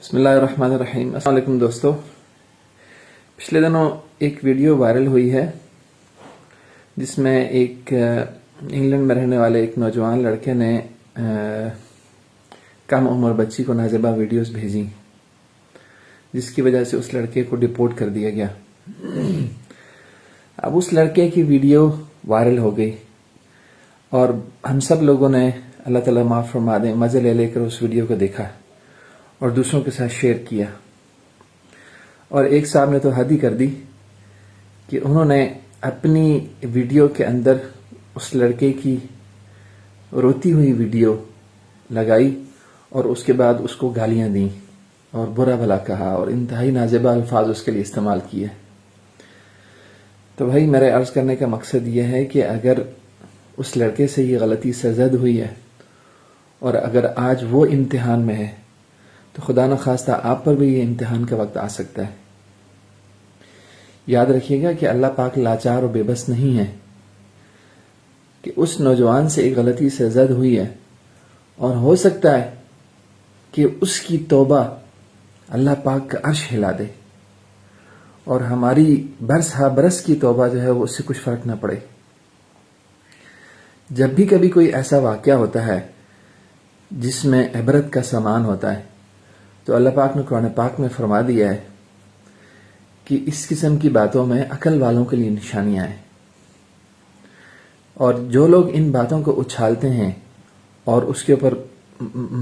بسم اللہ الرحمن الرحیم۔ السلام علیکم دوستو، پچھلے دنوں ایک ویڈیو وائرل ہوئی ہے جس میں ایک انگلینڈ میں رہنے والے ایک نوجوان لڑکے نے کم عمر بچی کو نازیبا ویڈیوز بھیجی، جس کی وجہ سے اس لڑکے کو ڈپورٹ کر دیا گیا۔ اب اس لڑکے کی ویڈیو وائرل ہو گئی اور ہم سب لوگوں نے، اللہ تعالیٰ معاف فرما دیں، مزے لے لے کر اس ویڈیو کو دیکھا اور دوسروں کے ساتھ شیئر کیا۔ اور ایک صاحب نے تو حد ہی کر دی کہ انہوں نے اپنی ویڈیو کے اندر اس لڑکے کی روتی ہوئی ویڈیو لگائی اور اس کے بعد اس کو گالیاں دیں اور برا بھلا کہا اور انتہائی نازیبا الفاظ اس کے لیے استعمال کیے۔ تو بھائی، میرے عرض کرنے کا مقصد یہ ہے کہ اگر اس لڑکے سے یہ غلطی سرزد ہوئی ہے اور اگر آج وہ امتحان میں ہے تو خدا نخواستہ آپ پر بھی یہ امتحان کا وقت آ سکتا ہے۔ یاد رکھیے گا کہ اللہ پاک لاچار اور بے بس نہیں ہے کہ اس نوجوان سے ایک غلطی سرزد ہوئی ہے اور ہو سکتا ہے کہ اس کی توبہ اللہ پاک کا عرش ہلا دے اور ہماری برس ہا برس کی توبہ جو ہے وہ اس سے کچھ فرق نہ پڑے۔ جب بھی کبھی کوئی ایسا واقعہ ہوتا ہے جس میں عبرت کا سامان ہوتا ہے تو اللہ پاک نے قرآن پاک میں فرما دیا ہے کہ اس قسم کی باتوں میں عقل والوں کے لیے نشانیاں ہیں، اور جو لوگ ان باتوں کو اچھالتے ہیں اور اس کے اوپر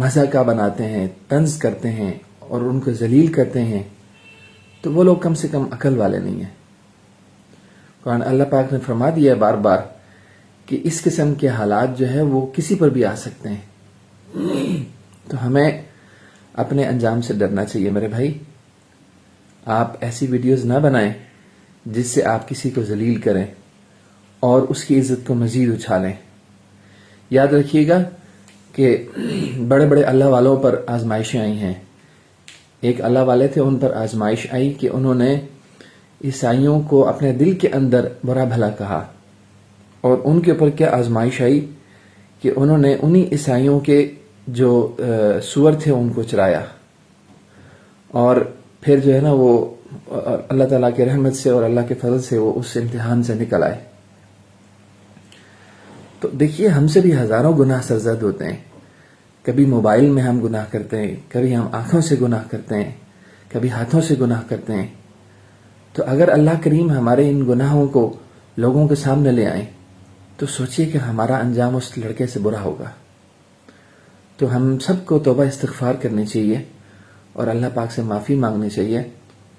مذاق بناتے ہیں، طنز کرتے ہیں اور ان کو ذلیل کرتے ہیں، تو وہ لوگ کم سے کم عقل والے نہیں ہیں۔ قرآن اللہ پاک نے فرما دیا ہے بار بار کہ اس قسم کے حالات جو ہے وہ کسی پر بھی آ سکتے ہیں۔ تو ہمیں اپنے انجام سے ڈرنا چاہیے میرے بھائی۔ آپ ایسی ویڈیوز نہ بنائیں جس سے آپ کسی کو ذلیل کریں اور اس کی عزت کو مزید اچھالیں۔ یاد رکھیے گا کہ بڑے بڑے اللہ والوں پر آزمائشیں آئی ہیں۔ ایک اللہ والے تھے، ان پر آزمائش آئی کہ انہوں نے عیسائیوں کو اپنے دل کے اندر برا بھلا کہا، اور ان کے اوپر کیا آزمائش آئی کہ انہوں نے انہی عیسائیوں کے جو سور تھے ان کو چرایا، اور پھر جو ہے نا وہ اللہ تعالیٰ کے رحمت سے اور اللہ کے فضل سے وہ اس امتحان سے نکل آئے۔ تو دیکھیے، ہم سے بھی ہزاروں گناہ سرزد ہوتے ہیں۔ کبھی موبائل میں ہم گناہ کرتے ہیں، کبھی ہم آنکھوں سے گناہ کرتے ہیں، کبھی ہاتھوں سے گناہ کرتے ہیں۔ تو اگر اللہ کریم ہمارے ان گناہوں کو لوگوں کے سامنے لے آئیں تو سوچئے کہ ہمارا انجام اس لڑکے سے برا ہوگا۔ تو ہم سب کو توبہ استغفار کرنی چاہیے اور اللہ پاک سے معافی مانگنی چاہیے،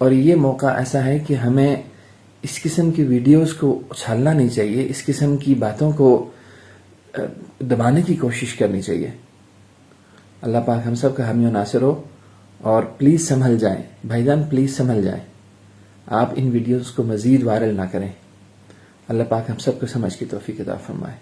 اور یہ موقع ایسا ہے کہ ہمیں اس قسم کی ویڈیوز کو اچھالنا نہیں چاہیے، اس قسم کی باتوں کو دبانے کی کوشش کرنی چاہیے۔ اللہ پاک ہم سب کا حامی و ناصر ہو، اور پلیز سنبھل جائیں بھائی جان، پلیز سنبھل جائیں۔ آپ ان ویڈیوز کو مزید وائرل نہ کریں۔ اللہ پاک ہم سب کو سمجھ کی توفیق عطا فرمائے۔